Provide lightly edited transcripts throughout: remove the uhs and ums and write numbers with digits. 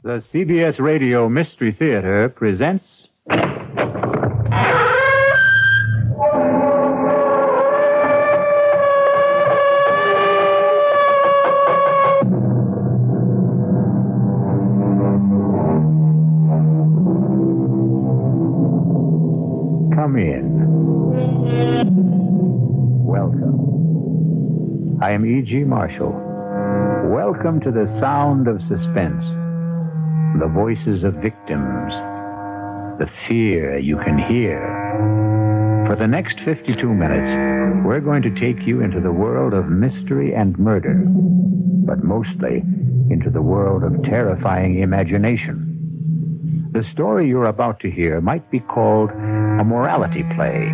The CBS Radio Mystery Theater presents... Come in. Welcome. I am E.G. Marshall. Welcome to the sound of suspense. The voices of victims. The fear you can hear. For the next 52 minutes, we're going to take you into the world of mystery and murder, but mostly into the world of terrifying imagination. The story you're about to hear might be called a morality play.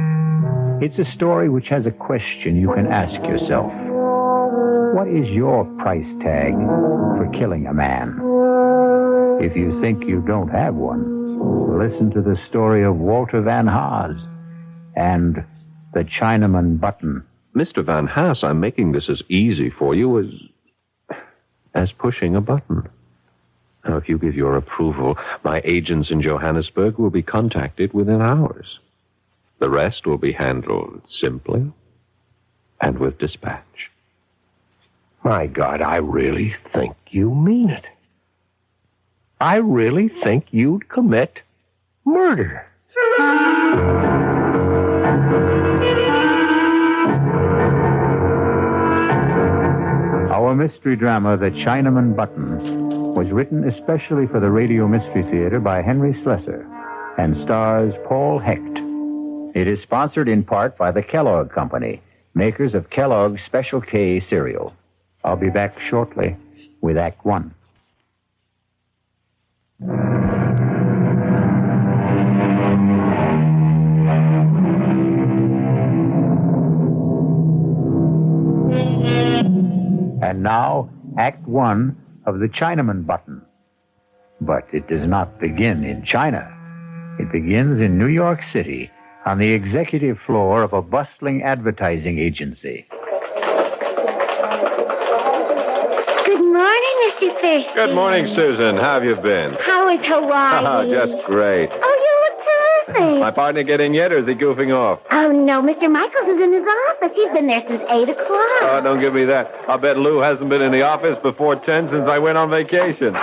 It's a story which has a question you can ask yourself. What is your price tag for killing a man? If you think you don't have one, listen to the story of Walter Van Haas and the Chinaman button. Mr. Van Haas, I'm making this as easy for you as pushing a button. Now, if you give your approval, my agents in Johannesburg will be contacted within hours. The rest will be handled simply and with dispatch. My God, I really think you mean it. I really think you'd commit murder. Our mystery drama, The Chinaman Button, was written especially for the Radio Mystery Theater by Henry Slessor and stars Paul Hecht. It is sponsored in part by the Kellogg Company, makers of Kellogg's Special K cereal. I'll be back shortly with Act One. And now, Act One of The Chinaman Button. But it does not begin in China. It begins in New York City, on the executive floor of a bustling advertising agency. Good morning, Mr. Thirsty. Good morning, Susan. How have you been? How is Hawaii? Oh, just great. Oh, you look terrific. My partner get in yet, or is he goofing off? Oh, no, Mr. Michaels is in his office. He's been there since 8 o'clock. Oh, don't give me that. I'll bet Lou hasn't been in the office before 10 since I went on vacation.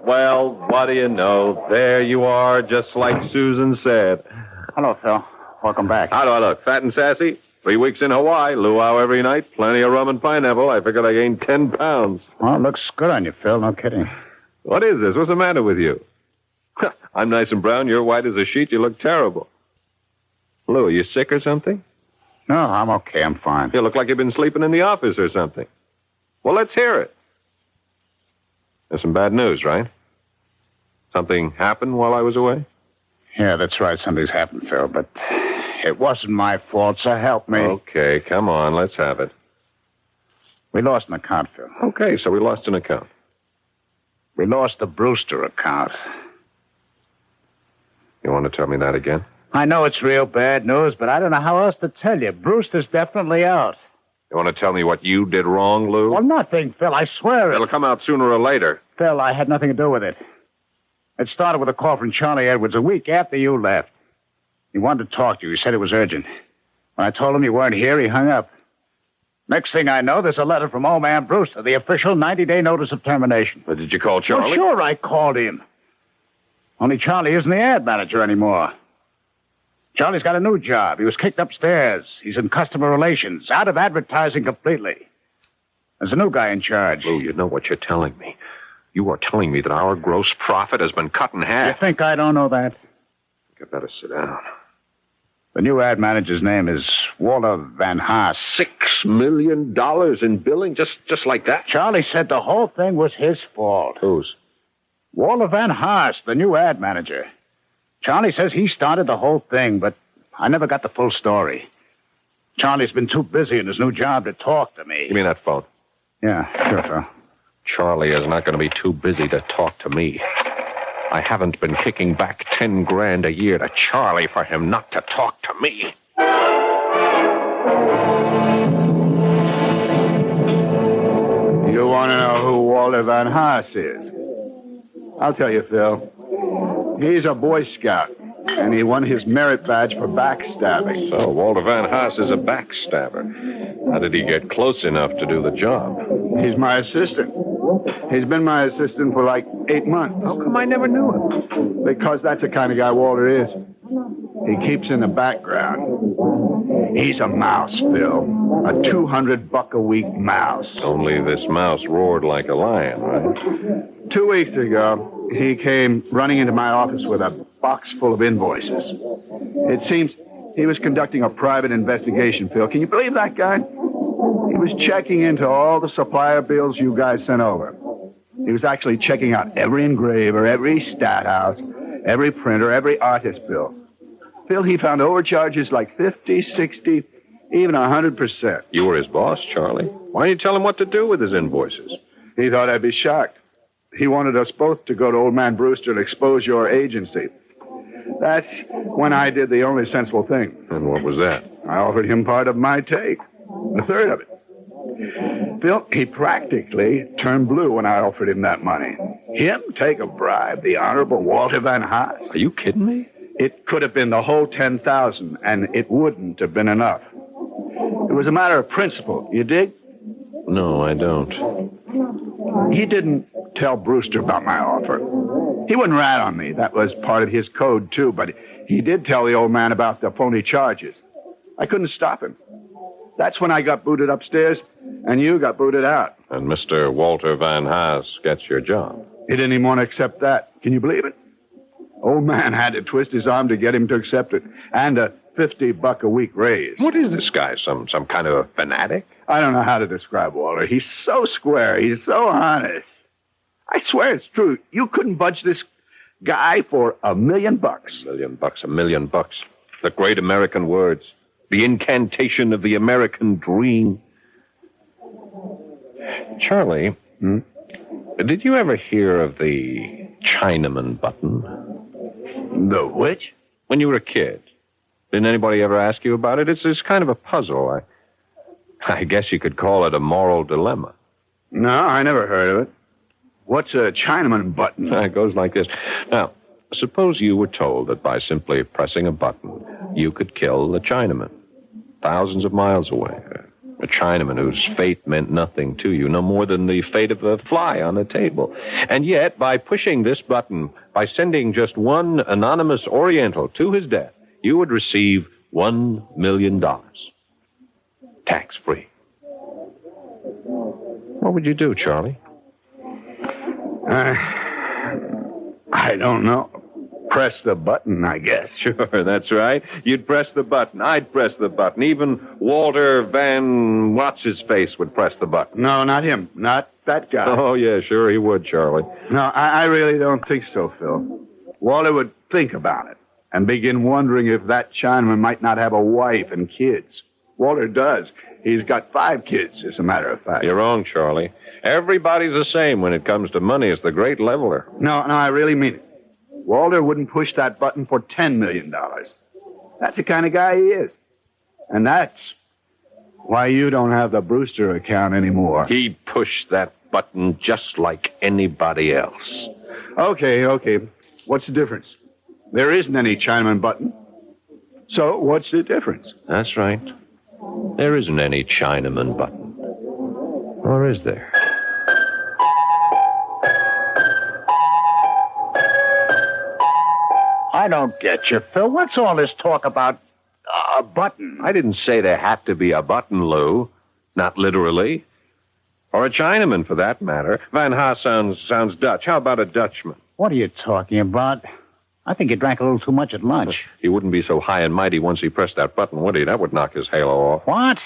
Well, what do you know? There you are, just like Susan said. Hello, Phil. Welcome back. How do I look? Fat and sassy? 3 weeks in Hawaii. Luau every night. Plenty of rum and pineapple. I figured I gained 10 pounds. Well, it looks good on you, Phil. No kidding. What is this? What's the matter with you? I'm nice and brown. You're white as a sheet. You look terrible. Lou, are you sick or something? No, I'm okay. I'm fine. You look like you've been sleeping in the office or something. Well, let's hear it. There's some bad news, right? Something happened while I was away? Yeah, that's right. Something's happened, Phil, but it wasn't my fault, so help me. Okay, come on. Let's have it. We lost an account, Phil. Okay, so we lost an account. We lost the Brewster account. You want to tell me that again? I know it's real bad news, but I don't know how else to tell you. Brewster's definitely out. You want to tell me what you did wrong, Lou? Well, nothing, Phil. I swear it. It'll come out sooner or later. Phil, I had nothing to do with it. It started with a call from Charlie Edwards a week after you left. He wanted to talk to you. He said it was urgent. When I told him you weren't here, he hung up. Next thing I know, there's a letter from old man Brewster, the official 90-day notice of termination. But did you call Charlie? Well, sure, I called him. Only Charlie isn't the ad manager anymore. Charlie's got a new job. He was kicked upstairs. He's in customer relations, out of advertising completely. There's a new guy in charge. Lou, you know what you're telling me. You are telling me that our gross profit has been cut in half. You think I don't know that? You better sit down. The new ad manager's name is Walter Van Haas. $6 million in billing, just like that? Charlie said the whole thing was his fault. Whose? Walter Van Haas, the new ad manager. Charlie says he started the whole thing, but I never got the full story. Charlie's been too busy in his new job to talk to me. Give me that phone. Yeah, sure, Phil. Charlie is not going to be too busy to talk to me. I haven't been kicking back $10,000 a year to Charlie for him not to talk to me. You want to know who Walter Van Haas is? I'll tell you, Phil. He's a Boy Scout, and he won his merit badge for backstabbing. So, Walter Van Haas is a backstabber. How did he get close enough to do the job? He's my assistant. He's been my assistant for like 8 months. How come I never knew him? Because that's the kind of guy Walter is. He keeps in the background. He's a mouse, Phil. A $200-a-week mouse. Only this mouse roared like a lion, right? 2 weeks ago, he came running into my office with a box full of invoices. It seems he was conducting a private investigation, Phil. Can you believe that guy? He was checking into all the supplier bills you guys sent over. He was actually checking out every engraver, every stat house, every printer, every artist bill. Phil, he found overcharges like 50, 60, even 100%. You were his boss, Charlie. Why didn't you tell him what to do with his invoices? He thought I'd be shocked. He wanted us both to go to Old Man Brewster and expose your agency. That's when I did the only sensible thing. And what was that? I offered him part of my take, a third of it. Phil, he practically turned blue when I offered him that money. Him take a bribe, the Honorable Walter Van Haas. Are you kidding me? It could have been the whole 10,000, and it wouldn't have been enough. It was a matter of principle. You dig? No, I don't. He didn't tell Brewster about my offer. He wouldn't rat on me. That was part of his code, too, but he did tell the old man about the phony charges. I couldn't stop him. That's when I got booted upstairs, and you got booted out. And Mr. Walter Van Haas gets your job. He didn't even want to accept that. Can you believe it? Old man had to twist his arm to get him to accept it, and a $50-a-week raise. What is this guy, some kind of a fanatic? I don't know how to describe Walter. He's so square. He's so honest. I swear it's true. You couldn't budge this guy for $1 million. $1 million. The great American words. The incantation of the American dream. Charlie, did you ever hear of the Chinaman button? The which? When you were a kid. Didn't anybody ever ask you about it? It's kind of a puzzle. I guess you could call it a moral dilemma. No, I never heard of it. What's a Chinaman button? It goes like this. Now, suppose you were told that by simply pressing a button, you could kill the Chinaman, thousands of miles away. A Chinaman whose fate meant nothing to you, no more than the fate of a fly on a table. And yet, by pushing this button, by sending just one anonymous Oriental to his death, you would receive $1 million. Tax-free. What would you do, Charlie? I don't know. Press the button, I guess. Sure, that's right. You'd press the button. I'd press the button. Even Walter Van What's-His-Face would press the button. No, not him. Not that guy. Oh, yeah, sure he would, Charlie. No, I really don't think so, Phil. Walter would think about it and begin wondering if that Chinaman might not have a wife and kids. Walter does. He's got 5 kids, as a matter of fact. You're wrong, Charlie. Everybody's the same when it comes to money. It's the great leveler. No, I really mean it. Walter wouldn't push that button for $10 million. That's the kind of guy he is. And that's why you don't have the Brewster account anymore. He'd push that button just like anybody else. Okay. What's the difference? There isn't any Chinaman button. So what's the difference? That's right. There isn't any Chinaman button. Or is there? I don't get you, Phil. What's all this talk about a button? I didn't say there had to be a button, Lou. Not literally. Or a Chinaman, for that matter. Van Haas sounds Dutch. How about a Dutchman? What are you talking about? I think he drank a little too much at lunch. He wouldn't be so high and mighty once he pressed that button, would he? That would knock his halo off. What?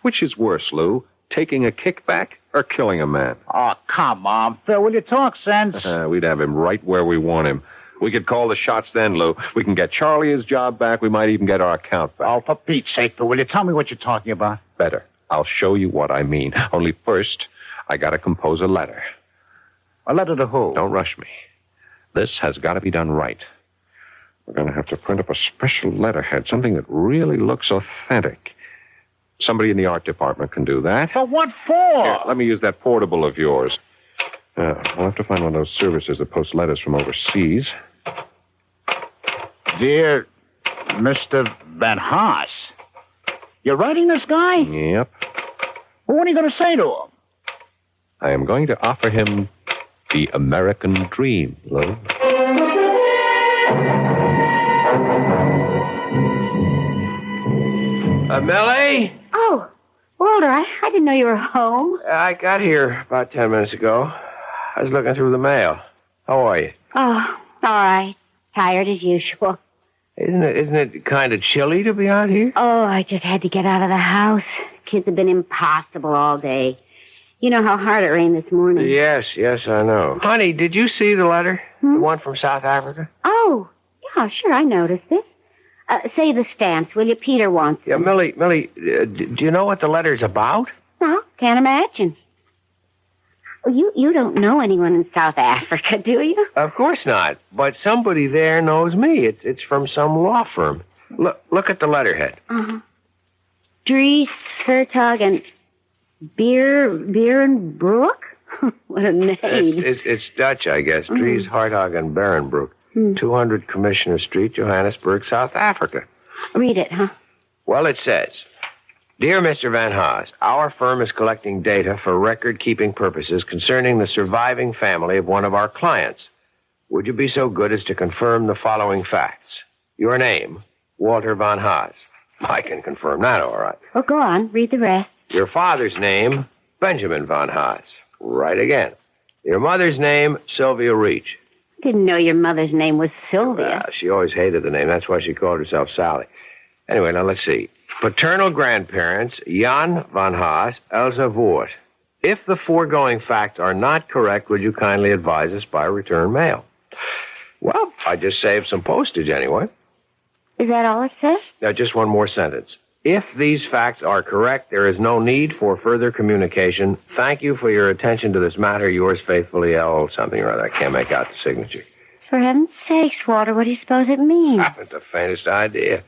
Which is worse, Lou? Taking a kickback or killing a man? Oh, come on, Phil. Will you talk sense? We'd have him right where we want him. We could call the shots then, Lou. We can get Charlie his job back. We might even get our account back. Oh, for Pete's sake, Phil, will you tell me what you're talking about? Better. I'll show you what I mean. Only first, I gotta compose a letter. A letter to who? Don't rush me. This has got to be done right. We're going to have to print up a special letterhead, something that really looks authentic. Somebody in the art department can do that. For what for? Here, let me use that portable of yours. I'll have to find one of those services that post letters from overseas. Dear Mr. Van Haas, you're writing this guy? Yep. Well, what are you going to say to him? I am going to offer him the American dream, Lou. Millie? Oh, Walter, I didn't know you were home. I got here about 10 minutes ago. I was looking through the mail. How are you? Oh, all right. Tired as usual. Isn't it kind of chilly to be out here? Oh, I just had to get out of the house. Kids have been impossible all day. You know how hard it rained this morning. Yes, I know. Honey, did you see the letter? The one from South Africa? Oh, yeah, sure, I noticed it. Say the stamps, will you? Peter wants Yeah, them. Millie, do you know what the letter's about? No, can't imagine. Well, you don't know anyone in South Africa, do you? Of course not. But somebody there knows me. It's from some law firm. Look at the letterhead. Uh-huh. Dries, Vertog, and Beerenbroek? What a name. It's Dutch, I guess. Dries, Hartog, and Berenbroek. 200 Commissioner Street, Johannesburg, South Africa. Read it, huh? Well, it says, Dear Mr. Van Haas, our firm is collecting data for record-keeping purposes concerning the surviving family of one of our clients. Would you be so good as to confirm the following facts? Your name, Walter Van Haas. I can confirm that, all right. Well, go on. Read the rest. Your father's name, Benjamin Van Haas. Right again. Your mother's name, Sylvia Reach. Didn't know your mother's name was Sylvia. She always hated the name. That's why she called herself Sally. Anyway, now let's see. Paternal grandparents, Jan Van Haas, Elsa Voort. If the foregoing facts are not correct, would you kindly advise us by return mail? Well, I just saved some postage anyway. Is that all it says? Now, just one more sentence. If these facts are correct, there is no need for further communication. Thank you for your attention to this matter. Yours faithfully, L. something or other. I can't make out the signature. For heaven's sakes, Walter, what do you suppose it means? I haven't the faintest idea.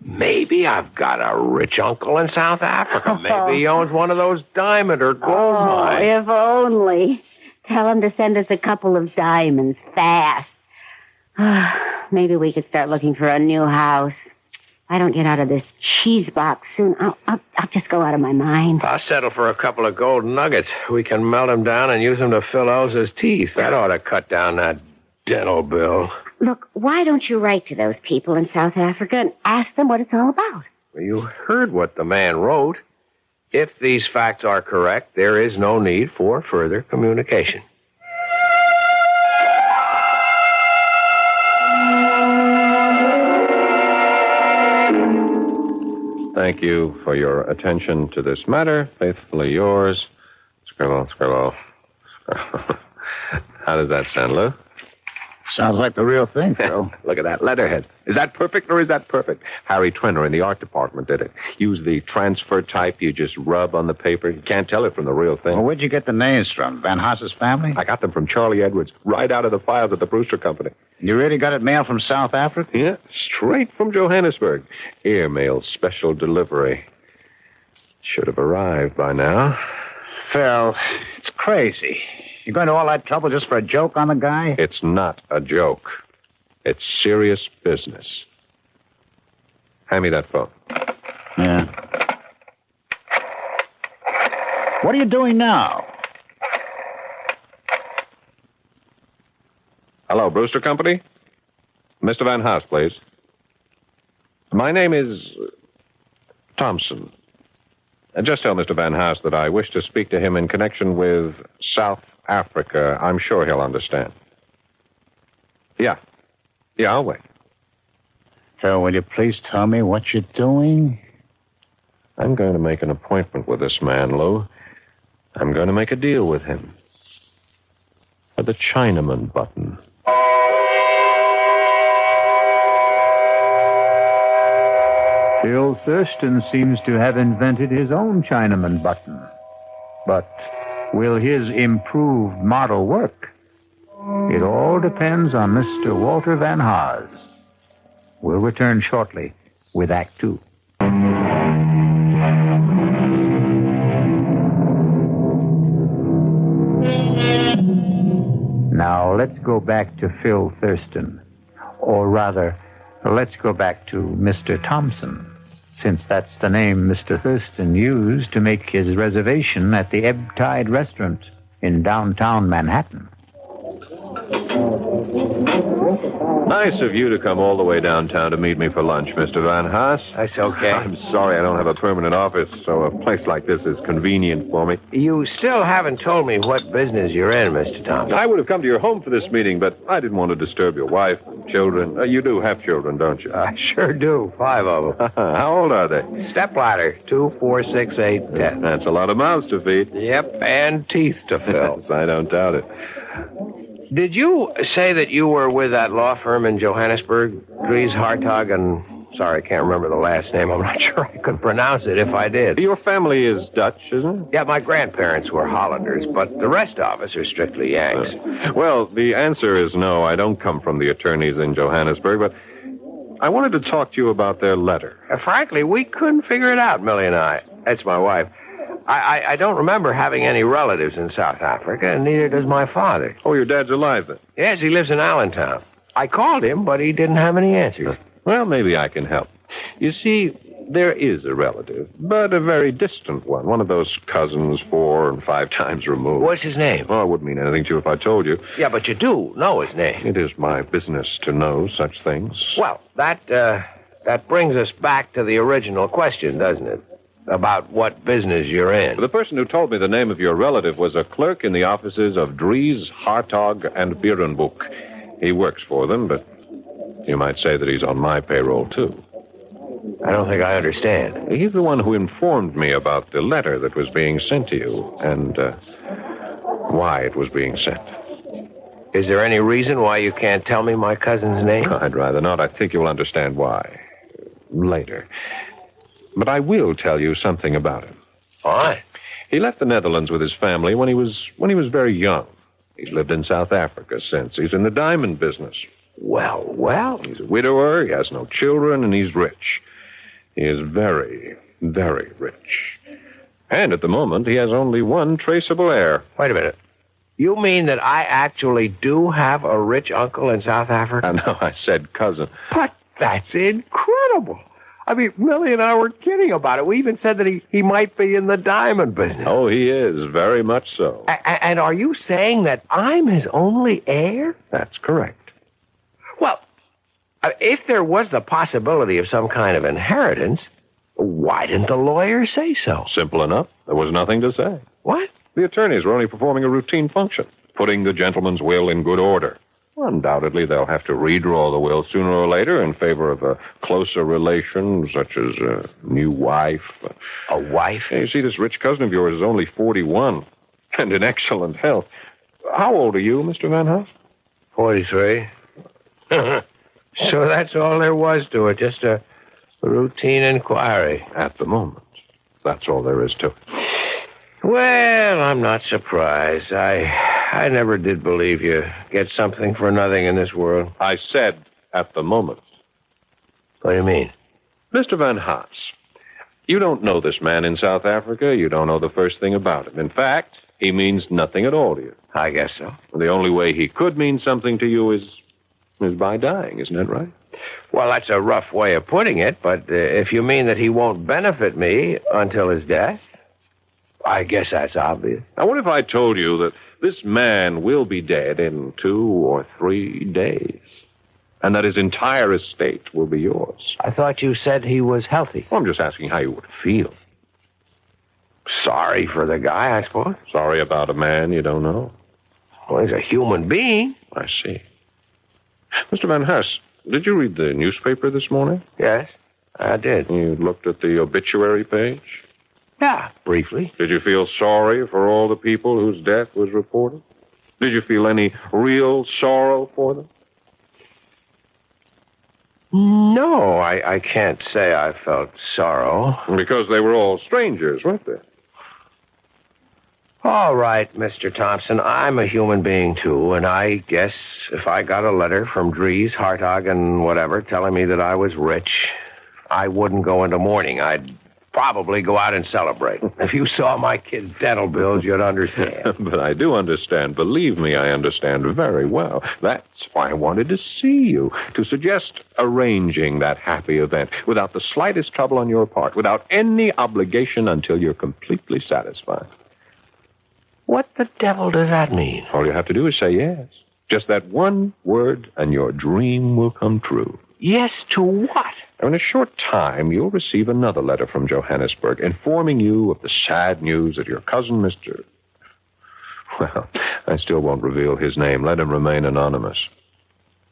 Maybe I've got a rich uncle in South Africa. Maybe he owns one of those diamond or gold mines. If only. Tell him to send us a couple of diamonds, fast. Maybe we could start looking for a new house. If I don't get out of this cheese box soon, I'll just go out of my mind. I'll settle for a couple of gold nuggets. We can melt them down and use them to fill Elsa's teeth. That ought to cut down that dental bill. Look, why don't you write to those people in South Africa and ask them what it's all about? You heard what the man wrote. If these facts are correct, there is no need for further communication. Thank you for your attention to this matter. Faithfully yours, Scribble. How does that sound, Lou? Sounds like the real thing, Phil. Look at that letterhead. Is that perfect or is that perfect? Harry Trenner in the art department did it. Use the transfer type you just rub on the paper. You can't tell it from the real thing. Well, where'd you get the names from? Van Haas's family? I got them from Charlie Edwards, right out of the files at the Brewster Company. You really got it mailed from South Africa? Yeah, straight from Johannesburg. Airmail special delivery. Should have arrived by now. Phil, it's crazy. You're going to all that trouble just for a joke on the guy? It's not a joke. It's serious business. Hand me that phone. Yeah. What are you doing now? Hello, Brewster Company? Mr. Van Haas, please. My name is Thompson. Just tell Mr. Van Haas that I wish to speak to him in connection with South Africa. I'm sure he'll understand. Yeah, I'll wait. Phil, will you please tell me what you're doing? I'm going to make an appointment with this man, Lou. I'm going to make a deal with him. For the Chinaman button. Phil Thurston seems to have invented his own Chinaman button. But will his improved model work? It all depends on Mr. Walter Van Haas. We'll return shortly with Act Two. Now, let's go back to Phil Thurston. Or rather, let's go back to Mr. Thompson, since that's the name Mr. Thurston used to make his reservation at the Ebb Tide Restaurant in downtown Manhattan. Nice of you to come all the way downtown to meet me for lunch, Mr. Van Haas. That's okay. I'm sorry I don't have a permanent office, so a place like this is convenient for me. You still haven't told me what business you're in, Mr. Thompson. I would have come to your home for this meeting, but I didn't want to disturb your wife and children. You do have children, don't you? I sure do. 5 of them. How old are they? Stepladder. 2, 4, 6, 8, 10. That's a lot of mouths to feed. Yep, and teeth to fill. Yes, I don't doubt it. Did you say that you were with that law firm in Johannesburg, Dries Hartog, and... Sorry, I can't remember the last name. I'm not sure I could pronounce it if I did. Your family is Dutch, isn't it? Yeah, my grandparents were Hollanders, but the rest of us are strictly Yanks. Well, the answer is no. I don't come from the attorneys in Johannesburg, but I wanted to talk to you about their letter. Frankly, we couldn't figure it out, Millie and I. That's my wife. I don't remember having any relatives in South Africa, and neither does my father. Oh, your dad's alive, then? Yes, he lives in Allentown. I called him, but he didn't have any answers. Well, maybe I can help. You see, there is a relative, but a very distant one of those cousins 4 and 5 times removed. What's his name? Oh, it wouldn't mean anything to you if I told you. Yeah, but you do know his name. It is my business to know such things. Well, that brings us back to the original question, doesn't it? About what business you're in. The person who told me the name of your relative was a clerk in the offices of Dries, Hartog, and Berenboek. He works for them, but you might say that he's on my payroll, too. I don't think I understand. He's the one who informed me about the letter that was being sent to you and why it was being sent. Is there any reason why you can't tell me my cousin's name? I'd rather not. I think you'll understand why later. But I will tell you something about him. All right. He left the Netherlands with his family when he was very young. He's lived in South Africa since. He's in the diamond business. Well. He's a widower, he has no children, and he's rich. He is very, very rich. And at the moment, he has only one traceable heir. Wait a minute. You mean that I actually do have a rich uncle in South Africa? No, I said cousin. But that's incredible. I mean, Millie and I were kidding about it. We even said that he might be in the diamond business. Oh, he is, very much so. And are you saying that I'm his only heir? That's correct. Well, if there was the possibility of some kind of inheritance, why didn't the lawyer say so? Simple enough. There was nothing to say. What? The attorneys were only performing a routine function, putting the gentleman's will in good order. Undoubtedly, they'll have to redraw the will sooner or later in favor of a closer relation, such as a new wife. A wife? You see, this rich cousin of yours is only 41 and in excellent health. How old are you, Mr. Van Haas? 43. So that's all there was to it, just a routine inquiry. At the moment. That's all there is to it. Well, I'm not surprised. I never did believe you get something for nothing in this world. I said at the moment. What do you mean? Mr. Van Haas, you don't know this man in South Africa. You don't know the first thing about him. In fact, he means nothing at all to you. I guess so. The only way he could mean something to you is by dying, isn't that right? Well, that's a rough way of putting it, but if you mean that he won't benefit me until his death, I guess that's obvious. Now, what if I told you that this man will be dead in 2 or 3 days, and that his entire estate will be yours? I thought you said he was healthy. Well, I'm just asking how you would feel. Sorry for the guy, I suppose. Sorry about a man you don't know. Well, he's a human being. I see. Mr. Van Haas, did you read the newspaper this morning? Yes, I did. You looked at the obituary page? Yeah, briefly. Did you feel sorry for all the people whose death was reported? Did you feel any real sorrow for them? No, I can't say I felt sorrow. Because they were all strangers, weren't they? All right, Mr. Thompson, I'm a human being, too, and I guess if I got a letter from Dries, Hartog, and whatever telling me that I was rich, I wouldn't go into mourning. I'd probably go out and celebrate. If you saw my kids' dental bills, you'd understand. But I do understand. Believe me, I understand very well. That's why I wanted to see you, to suggest arranging that happy event without the slightest trouble on your part, without any obligation until you're completely satisfied. What the devil does that mean? All you have to do is say yes. Just that one word, and your dream will come true. Yes to what? In a short time, you'll receive another letter from Johannesburg informing you of the sad news that your cousin, Mr. Well, I still won't reveal his name. Let him remain anonymous.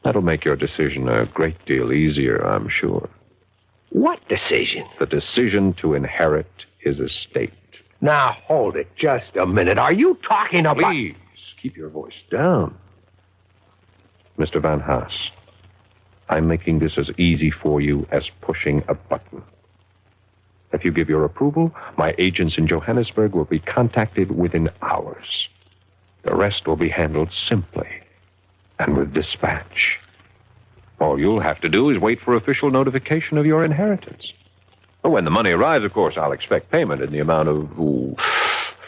That'll make your decision a great deal easier, I'm sure. What decision? The decision to inherit his estate. Now, hold it just a minute. Are you talking about... Please, keep your voice down. Mr. Van Haas, I'm making this as easy for you as pushing a button. If you give your approval, my agents in Johannesburg will be contacted within hours. The rest will be handled simply and with dispatch. All you'll have to do is wait for official notification of your inheritance. When the money arrives, of course, I'll expect payment in the amount of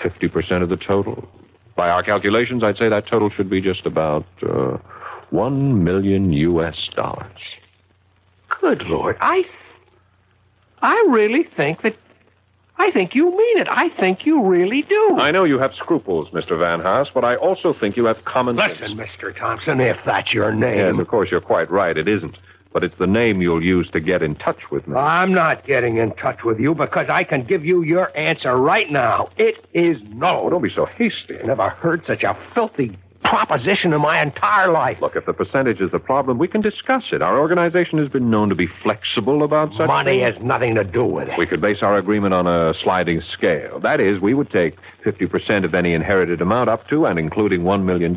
50% of the total. By our calculations, I'd say that total should be just about $1 million US. Good Lord, I really think that... I think you mean it. I think you really do. I know you have scruples, Mr. Van Haas, but I also think you have common sense. Listen, Mr. Thompson, if that's your name... Yes, of course, you're quite right. It isn't. But it's the name you'll use to get in touch with me. I'm not getting in touch with you because I can give you your answer right now. It is no. Oh, don't be so hasty. I never heard such a filthy proposition in my entire life. Look, if the percentage is the problem, we can discuss it. Our organization has been known to be flexible about such Money things. has nothing to do with it. We could base our agreement on a sliding scale. That is, we would take 50% of any inherited amount up to and including $1 million.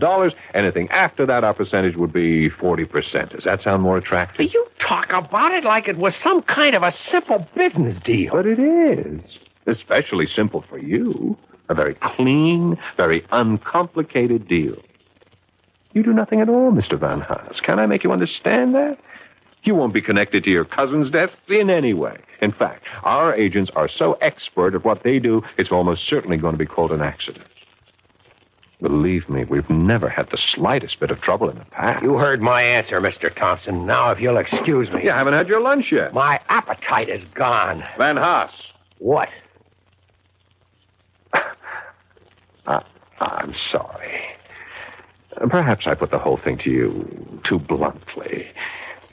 Anything after that, our percentage would be 40%. Does that sound more attractive? You talk about it like it was some kind of a simple business deal. But it is. Especially simple for you. A very clean, very uncomplicated deal. You do nothing at all, Mr. Van Haas. Can I make you understand that? You won't be connected to your cousin's death in any way. In fact, our agents are so expert at what they do, it's almost certainly going to be called an accident. Believe me, we've never had the slightest bit of trouble in the past. You heard my answer, Mr. Thompson. Now, if you'll excuse me... You haven't had your lunch yet. My appetite is gone. Van Haas. What? I'm sorry. Perhaps I put the whole thing to you too bluntly.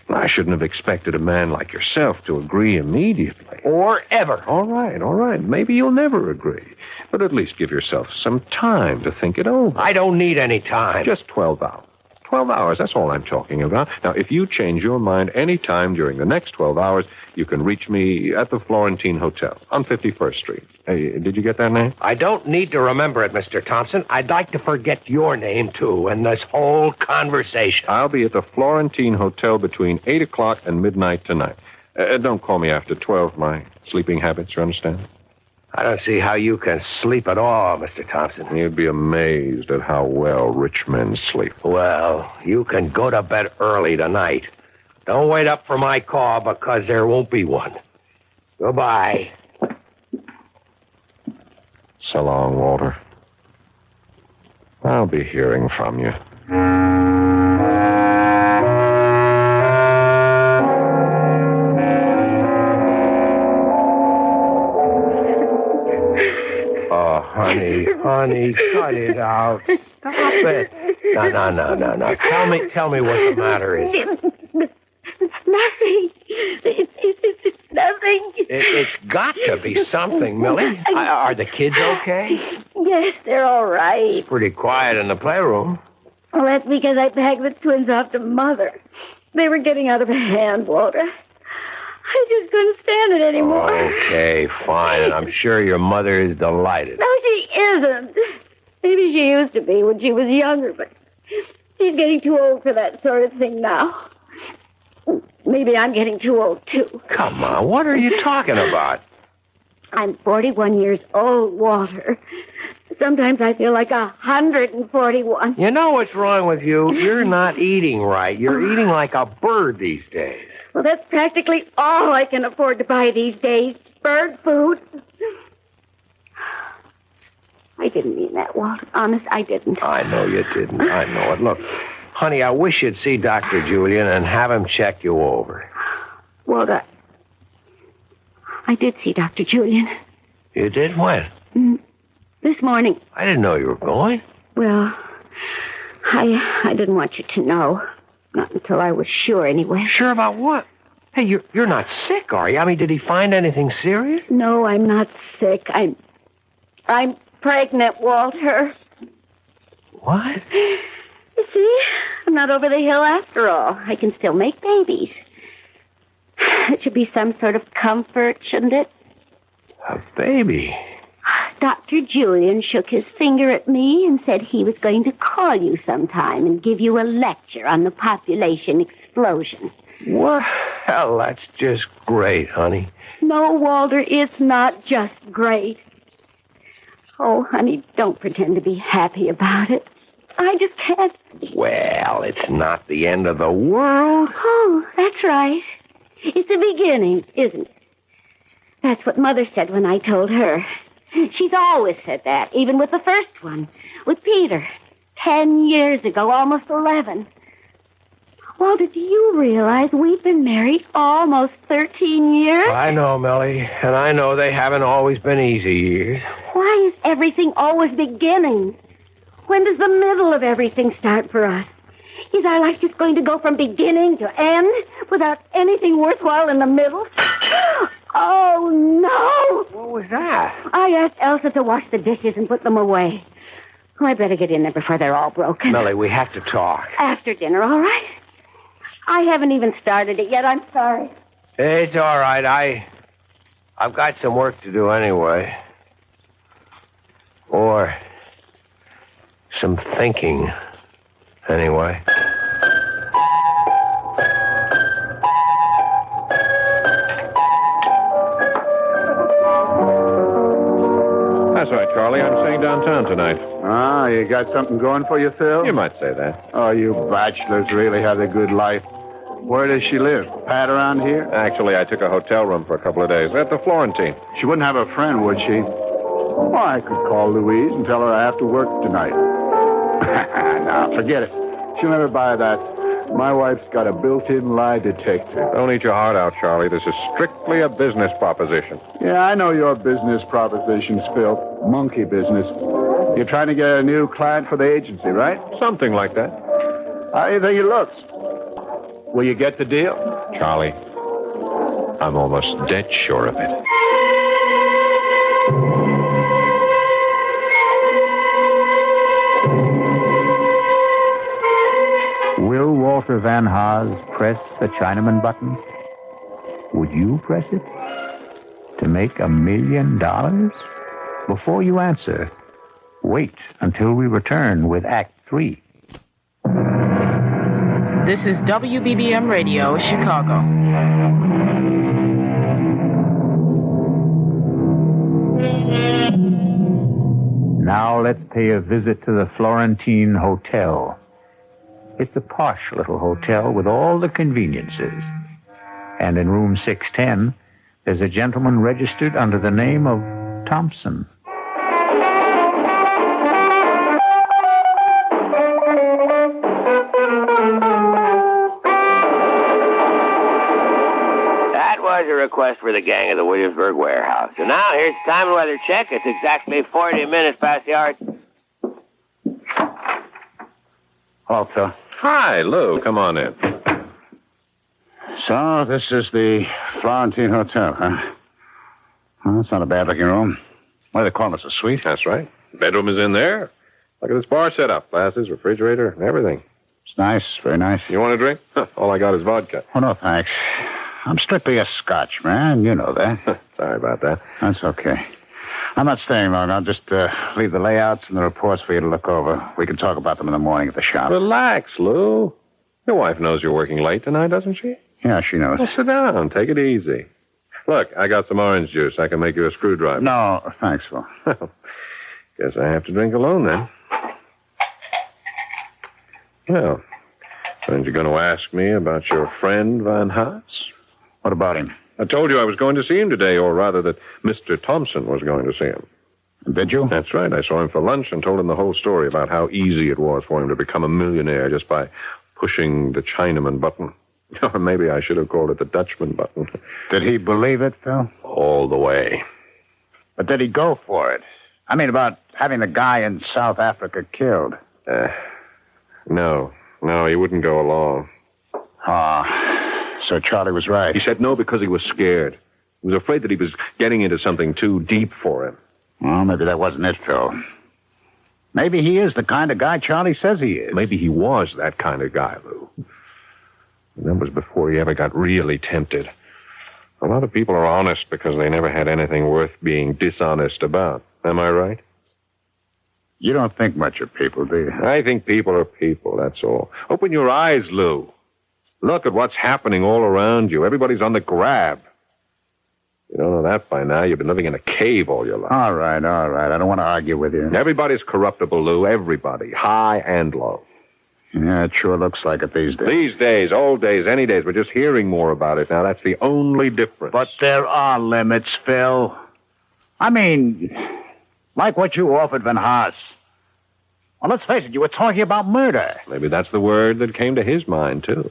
I shouldn't have expected a man like yourself to agree immediately. Or ever. All right. Maybe you'll never agree. But at least give yourself some time to think it over. I don't need any time. Just 12 hours. 12 hours, that's all I'm talking about. Now, if you change your mind any time during the next 12 hours, you can reach me at the Florentine Hotel on 51st Street. Hey, did you get that name? I don't need to remember it, Mr. Thompson. I'd like to forget your name, too, and this whole conversation. I'll be at the Florentine Hotel between 8 o'clock and midnight tonight. Don't call me after 12. My sleeping habits, you understand? I don't see how you can sleep at all, Mr. Thompson. You'd be amazed at how well rich men sleep. Well, you can go to bed early tonight. Don't wait up for my call because there won't be one. Goodbye. So long, Walter. I'll be hearing from you. Honey, cut it out. Stop it. No. Tell me what the matter is. Nothing. It's nothing. It's got to be something, Millie. Are the kids okay? Yes, they're all right. Pretty quiet in the playroom. Well, that's because I packed the twins off to Mother. They were getting out of hand, Walter. I just couldn't stand it anymore. Okay, fine. And I'm sure your mother is delighted. No, she isn't. Maybe she used to be when she was younger, but she's getting too old for that sort of thing now. Maybe I'm getting too old, too. Come on, what are you talking about? I'm 41 years old, Walter. Sometimes I feel like 141. You know what's wrong with you? You're not eating right. You're eating like a bird these days. Well, that's practically all I can afford to buy these days. bird food. I didn't mean that, Walter. Honest, I didn't. I know you didn't. I know it. Look, honey, I wish you'd see Dr. Julian and have him check you over. Walter, I did see Dr. Julian. You did? When? This morning. I didn't know you were going. Well, I didn't want you to know. Not until I was sure, anyway. Sure about what? Hey, you're not sick, are you? I mean, did he find anything serious? No, I'm not sick. I'm pregnant, Walter. What? You see, I'm not over the hill after all. I can still make babies. It should be some sort of comfort, shouldn't it? A baby? Dr. Julian shook his finger at me and said he was going to call you sometime and give you a lecture on the population explosion. Well, that's just great, honey. No, Walter, it's not just great. Oh, honey, don't pretend to be happy about it. I just can't. Well, it's not the end of the world. Oh, that's right. It's the beginning, isn't it? That's what Mother said when I told her. She's always said that, even with the first one, with Peter. 10 years ago, almost 11. Walter, do you realize we've been married almost 13 years? I know, Melly, and I know they haven't always been easy years. Why is everything always beginning? When does the middle of everything start for us? Is our life just going to go from beginning to end without anything worthwhile in the middle? Oh, no! What was that? I asked Elsa to wash the dishes and put them away. Oh, I better get in there before they're all broken. Melly, we have to talk. After dinner, all right? I haven't even started it yet. I'm sorry. It's all right. I've got some work to do anyway. Or some thinking anyway. That's right, Charlie. I'm staying downtown tonight. Ah, you got something going for you, Phil? You might say that. Oh, you bachelors really have a good life. Where does she live? Pat around here? Actually, I took a hotel room for a couple of days at the Florentine. She wouldn't have a friend, would she? Well, I could call Louise and tell her I have to work tonight. Now, forget it. She'll never buy that. My wife's got a built-in lie detector. Don't eat your heart out, Charlie. This is strictly a business proposition. Yeah, I know your business propositions, Phil. Monkey business. You're trying to get a new client for the agency, right? Something like that. How do you think it looks? Will you get the deal? Charlie, I'm almost dead sure of it. Will Walter Van Haas press the Chinaman button? Would you press it? To make $1 million? Before you answer, wait until we return with Act 3. This is WBBM Radio, Chicago. Now let's pay a visit to the Florentine Hotel. It's a posh little hotel with all the conveniences. And in room 610, there's a gentleman registered under the name of Thompson. That was a request for the gang of the Williamsburg warehouse. And now here's the time and weather check. It's exactly 40 minutes past the hour. Hello, Phil. Hi, Lou. Come on in. So, this is the Florentine Hotel, huh? Well, that's not a bad-looking room. What do they call this, a suite? That's right. Bedroom is in there. Look at this bar set up. Glasses, refrigerator, and everything. It's nice, very nice. You want a drink? All I got is vodka. Oh, no, thanks. I'm strictly a Scotch, man. You know that. Sorry about that. That's okay. I'm not staying long. I'll just leave the layouts and the reports for you to look over. We can talk about them in the morning at the shop. Relax, Lou. Your wife knows you're working late tonight, doesn't she? Yeah, she knows. Well, sit down. Take it easy. Look, I got some orange juice. I can make you a screwdriver. No, thanks, Phil. Guess I have to drink alone, then. Well, aren't you going to ask me about your friend, Van Haas? What about him? I told you I was going to see him today, or rather that Mr. Thompson was going to see him. Did you? That's right. I saw him for lunch and told him the whole story about how easy it was for him to become a millionaire just by pushing the Chinaman button. Or maybe I should have called it the Dutchman button. Did he believe it, Phil? All the way. But did he go for it? I mean, about having the guy in South Africa killed. No, he wouldn't go along. So Charlie was right. He said no because he was scared. He was afraid that he was getting into something too deep for him. Well, maybe that wasn't it, Phil. Maybe he is the kind of guy Charlie says he is. Maybe he was that kind of guy, Lou. And that was before he ever got really tempted. A lot of people are honest because they never had anything worth being dishonest about. Am I right? You don't think much of people, do you? I think people are people, that's all. Open your eyes, Lou. Look at what's happening all around you. Everybody's on the grab. You don't know that by now. You've been living in a cave all your life. All right. I don't want to argue with you. Everybody's corruptible, Lou. Everybody. High and low. Yeah, it sure looks like it these days. These days, old days, any days. We're just hearing more about it now. That's the only difference. But there are limits, Phil. I mean, like what you offered Van Haas. Well, let's face it, you were talking about murder. Maybe that's the word that came to his mind, too.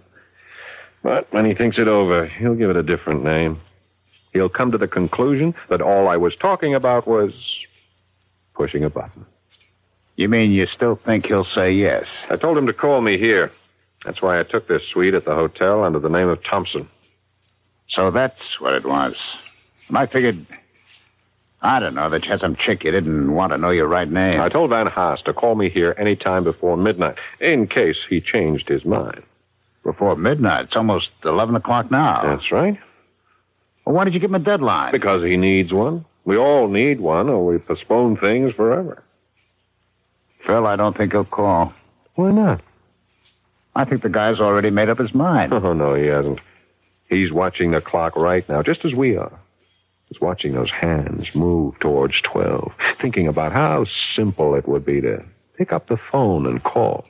But when he thinks it over, he'll give it a different name. He'll come to the conclusion that all I was talking about was pushing a button. You mean you still think he'll say yes? I told him to call me here. That's why I took this suite at the hotel under the name of Thompson. So that's what it was. And I figured, I don't know, that you had some chick you didn't want to know your right name. I told Van Haas to call me here any time before midnight, in case he changed his mind. Before midnight? It's almost 11 o'clock now. That's right. Well, why did you give him a deadline? Because he needs one. We all need one, or we postpone things forever. Phil, I don't think he'll call. Why not? I think the guy's already made up his mind. Oh, no, he hasn't. He's watching the clock right now, just as we are. He's watching those hands move towards 12, thinking about how simple it would be to pick up the phone and call.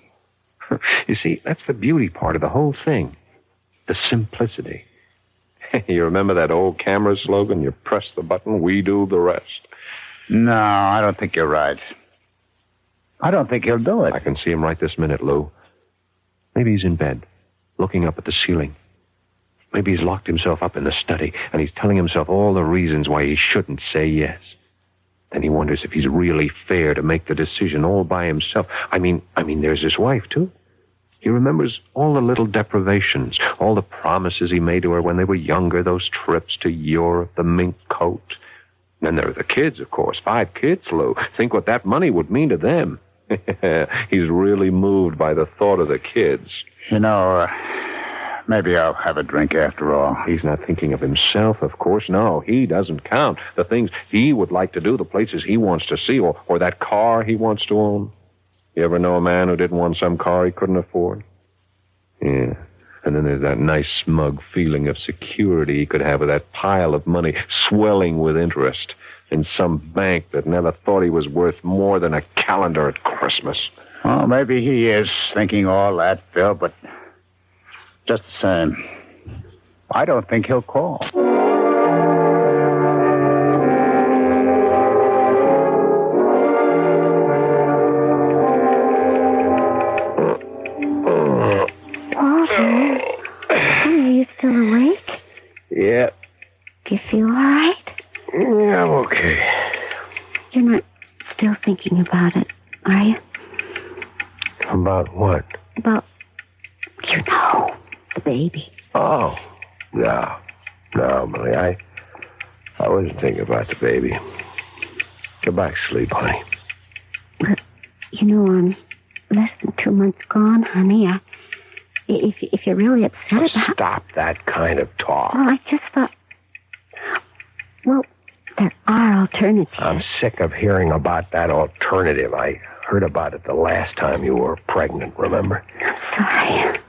You see, that's the beauty part of the whole thing. The simplicity. You remember that old camera slogan? You press the button, we do the rest. No, I don't think you're right. I don't think he'll do it. I can see him right this minute, Lou. Maybe he's in bed, looking up at the ceiling. Maybe he's locked himself up in the study, and he's telling himself all the reasons why he shouldn't say yes. Then he wonders if he's really fair to make the decision all by himself. I mean, there's his wife, too. He remembers all the little deprivations, all the promises he made to her when they were younger, those trips to Europe, the mink coat. And then there are the kids, of course. 5 kids, Lou. Think what that money would mean to them. He's really moved by the thought of the kids. You know, maybe I'll have a drink after all. He's not thinking of himself, of course. No, he doesn't count. The things he would like to do, the places he wants to see, or that car he wants to own. You ever know a man who didn't want some car he couldn't afford? Yeah. And then there's that nice, smug feeling of security he could have with that pile of money swelling with interest in some bank that never thought he was worth more than a calendar at Christmas. Well, maybe he is thinking all that, Phil, but just the same, I don't think he'll call. Yeah. Do you feel all right? Yeah, I'm okay. You're not still thinking about it, are you? About what? About, the baby. Oh, no. No, Millie, I wasn't thinking about the baby. Go back to sleep, honey. But, I'm less than 2 months gone, honey. If you're really upset about... Stop that kind of talk. Well, I just thought... Well, there are alternatives. I'm sick of hearing about that alternative. I heard about it the last time you were pregnant, remember? I'm sorry.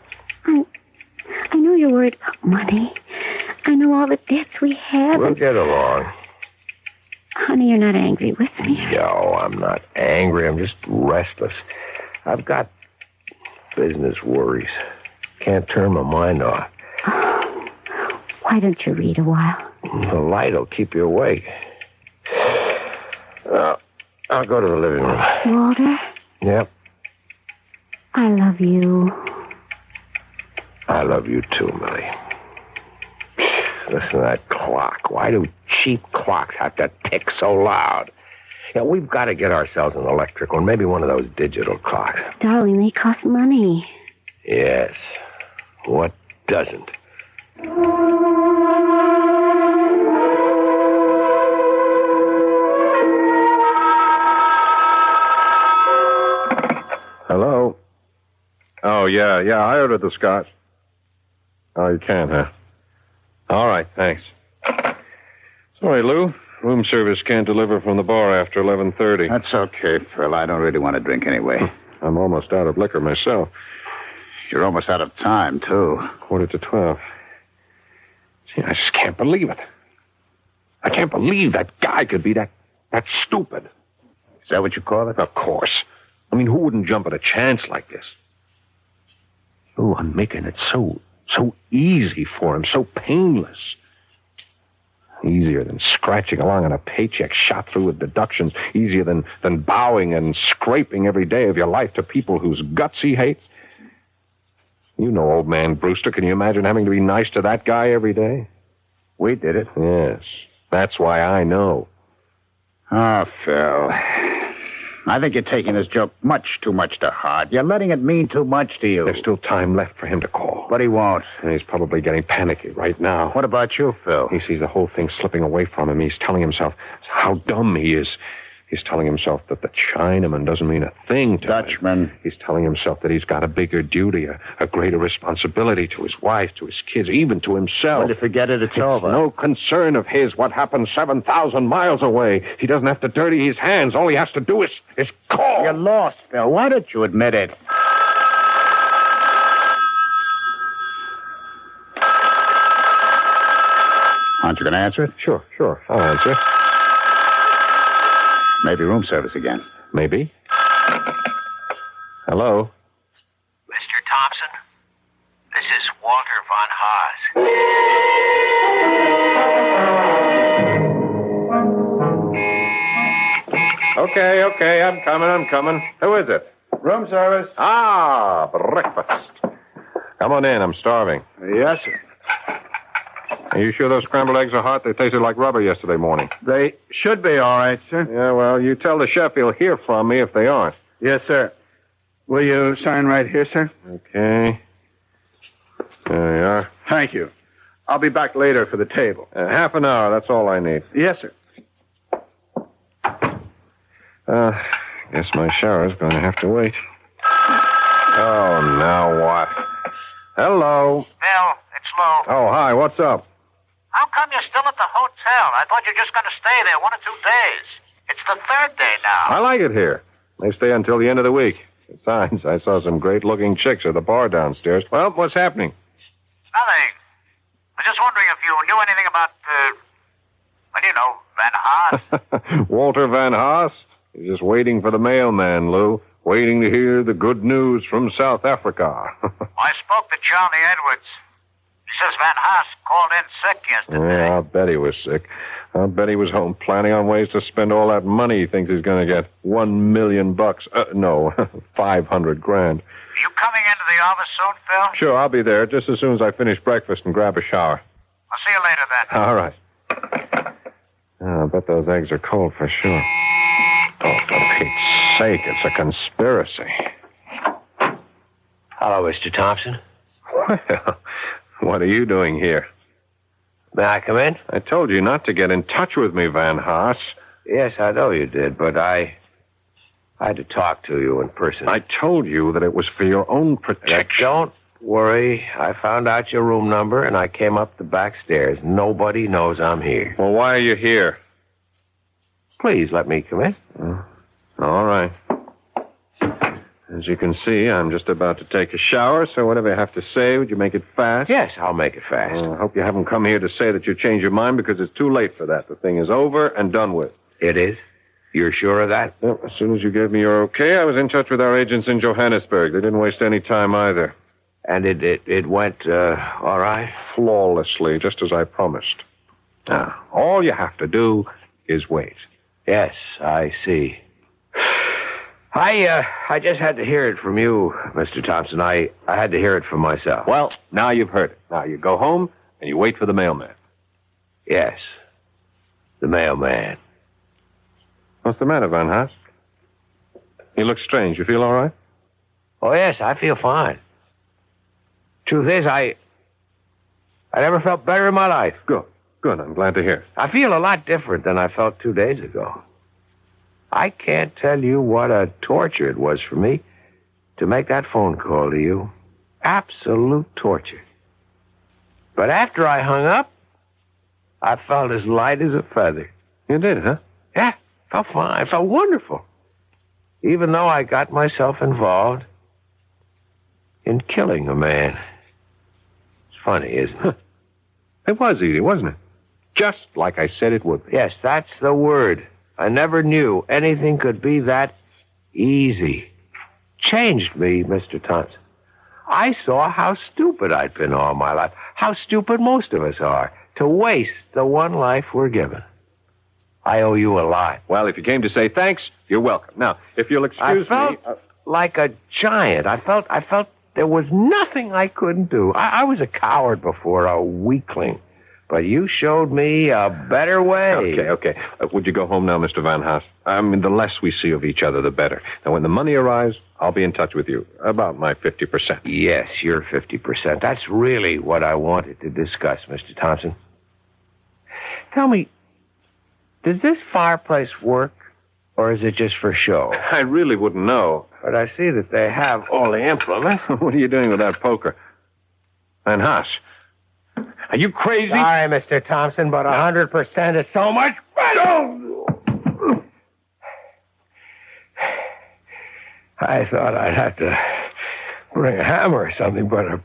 I know you're worried about money. I know all the debts we have. We'll get along. Honey, you're not angry with me. No, I'm not angry. I'm just restless. I've got business worries. Can't turn my mind off. What Why don't you read a while? The light will keep you awake. I'll go to the living room. Walter? Yep. I love you. I love you too, Millie. Listen to that clock. Why do cheap clocks have to tick so loud? Yeah, we've got to get ourselves an electric one, maybe one of those digital clocks. Darling, they cost money. Yes. What doesn't? Hello? Oh, yeah, I ordered the scotch. Oh, you can, huh? All right, thanks. Sorry, Lou. Room service can't deliver from the bar after 11:30. That's okay, Phil. I don't really want to drink anyway. I'm almost out of liquor myself. You're almost out of time, too. 11:45. See, I just can't believe it. I can't believe that guy could be that stupid. Is that what you call it? Of course. I mean, who wouldn't jump at a chance like this? Oh, I'm making it so easy for him, so painless. Easier than scratching along on a paycheck shot through with deductions. Easier than bowing and scraping every day of your life to people whose guts he hates. You know old man Brewster. Can you imagine having to be nice to that guy every day? We did it. Yes. That's why I know. Oh, Phil. I think you're taking this joke much too much to heart. You're letting it mean too much to you. There's still time left for him to call. But he won't. And he's probably getting panicky right now. What about you, Phil? He sees the whole thing slipping away from him. He's telling himself how dumb he is. He's telling himself that the Chinaman doesn't mean a thing to Dutchman. him. He's telling himself that he's got a bigger duty, a greater responsibility to his wife, to his kids, even to himself. When you forget it, it's over. No concern of his what happened 7,000 miles away. He doesn't have to dirty his hands. All he has to do is call. You're lost, Phil. Why don't you admit it? Aren't you going to answer it? Sure. I'll answer. Maybe room service again. Maybe. Hello? Mr. Thompson, this is Walter von Haas. Okay, I'm coming. Who is it? Room service. Ah, breakfast. Come on in, I'm starving. Yes, sir. Are you sure those scrambled eggs are hot? They tasted like rubber yesterday morning. They should be all right, sir. Yeah, well, you tell the chef he'll hear from me if they aren't. Yes, sir. Will you sign right here, sir? Okay. There you are. Thank you. I'll be back later for the table. Half an hour, that's all I need. Yes, sir. Guess my shower's going to have to wait. Oh, now what? Hello. Bill, it's Lou. Oh, hi, what's up? How come you're still at the hotel? I thought you were just going to stay there 1 or 2 days. It's the 3rd day now. I like it here. They stay until the end of the week. Besides, I saw some great-looking chicks at the bar downstairs. Well, what's happening? Nothing. I was just wondering if you knew anything about, Van Haas. Walter Van Haas? He's just waiting for the mailman, Lou. Waiting to hear the good news from South Africa. I spoke to Charlie Edwards. He says Van Haas called in sick yesterday. Yeah, I'll bet he was sick. I'll bet he was home planning on ways to spend all that money he thinks he's going to get. $1 million. No, 500 grand. Are you coming into the office soon, Phil? Sure, I'll be there just as soon as I finish breakfast and grab a shower. I'll see you later then. All right. I bet those eggs are cold for sure. Oh, for Pete's sake, it's a conspiracy. Hello, Mr. Thompson. Well, what are you doing here? May I come in? I told you not to get in touch with me, Van Haas. Yes, I know you did, but I had to talk to you in person. I told you that it was for your own protection. Don't worry. I found out your room number, and I came up the back stairs. Nobody knows I'm here. Well, why are you here? Please let me come in. All right. As you can see, I'm just about to take a shower, so whatever you have to say, would you make it fast? Yes, I'll make it fast. I hope you haven't come here to say that you changed your mind, because it's too late for that. The thing is over and done with. It is? You're sure of that? Well, as soon as you gave me your okay, I was in touch with our agents in Johannesburg. They didn't waste any time either. And it went, all right? Flawlessly, just as I promised. Now, all you have to do is wait. Yes, I see. I just had to hear it from you, Mr. Thompson. I had to hear it from myself. Well, now you've heard it. Now you go home and you wait for the mailman. Yes, the mailman. What's the matter, Van Haas? You look strange. You feel all right? Oh, yes, I feel fine. Truth is, I never felt better in my life. Good. Good. I'm glad to hear it. I feel a lot different than I felt 2 days ago. I can't tell you what a torture it was for me to make that phone call to you. Absolute torture. But after I hung up, I felt as light as a feather. You did, huh? Yeah, felt fine. I felt wonderful. Even though I got myself involved in killing a man. It's funny, isn't it? It was easy, wasn't it? Just like I said it would be. Yes, that's the word. I never knew anything could be that easy. Changed me, Mr. Thompson. I saw how stupid I'd been all my life. How stupid most of us are. To waste the one life we're given. I owe you a lot. Well, if you came to say thanks, you're welcome. Now, if you'll excuse me... I me... felt like a giant. I felt there was nothing I couldn't do. I was a coward before, a weakling. But you showed me a better way. Okay. Would you go home now, Mr. Van Haas? I mean, the less we see of each other, the better. Now, when the money arrives, I'll be in touch with you. About my 50%. Yes, your 50%. That's really what I wanted to discuss, Mr. Thompson. Tell me, does this fireplace work, or is it just for show? I really wouldn't know. But I see that they have all the implements. What are you doing with that poker? Van Haas, are you crazy? Sorry, Mr. Thompson, but 100% is so much better. I thought I'd have to bring a hammer or something, but a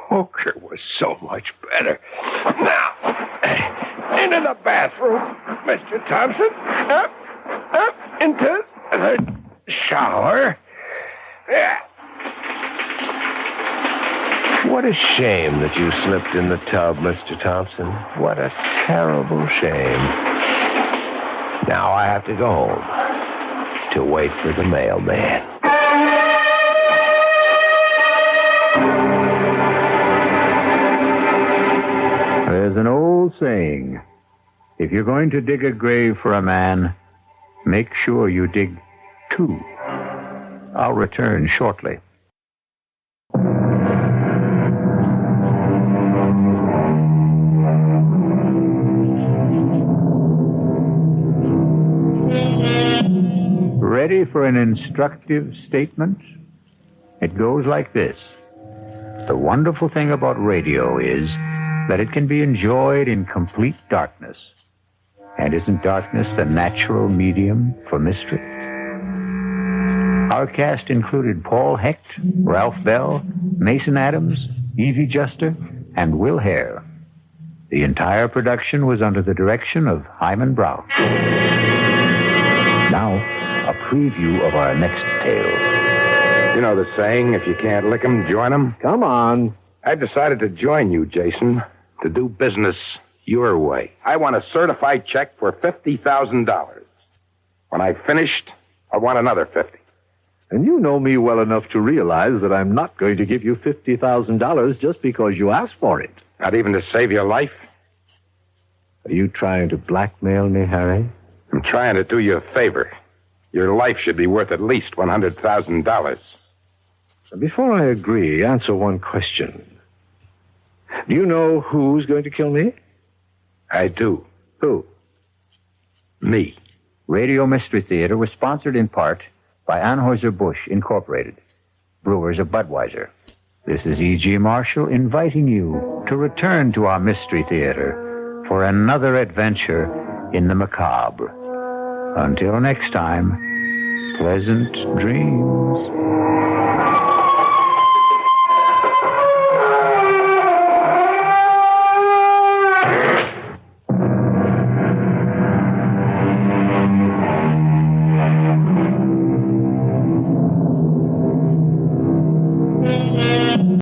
poker was so much better. Now, into the bathroom, Mr. Thompson. Up into the shower. Yeah. What a shame that you slipped in the tub, Mr. Thompson. What a terrible shame. Now I have to go home to wait for the mailman. There's an old saying, if you're going to dig a grave for a man, make sure you dig two. I'll return shortly. Ready for an instructive statement? It goes like this. The wonderful thing about radio is that it can be enjoyed in complete darkness. And isn't darkness the natural medium for mystery? Our cast included Paul Hecht, Ralph Bell, Mason Adams, Evie Juster, and Will Hare. The entire production was under the direction of Hyman Brown. Now, a preview of our next tale. You know the saying, if you can't lick 'em, join 'em? Come on. I've decided to join you, Jason, to do business your way. I want a certified check for $50,000. When I've finished, I want another 50. And you know me well enough to realize that I'm not going to give you $50,000 just because you asked for it. Not even to save your life? Are you trying to blackmail me, Harry? I'm trying to do you a favor. Your life should be worth at least $100,000. Before I agree, answer one question. Do you know who's going to kill me? I do. Who? Me. Radio Mystery Theater was sponsored in part by Anheuser-Busch Incorporated, brewers of Budweiser. This is E.G. Marshall inviting you to return to our Mystery Theater for another adventure in the macabre. Until next time, pleasant dreams.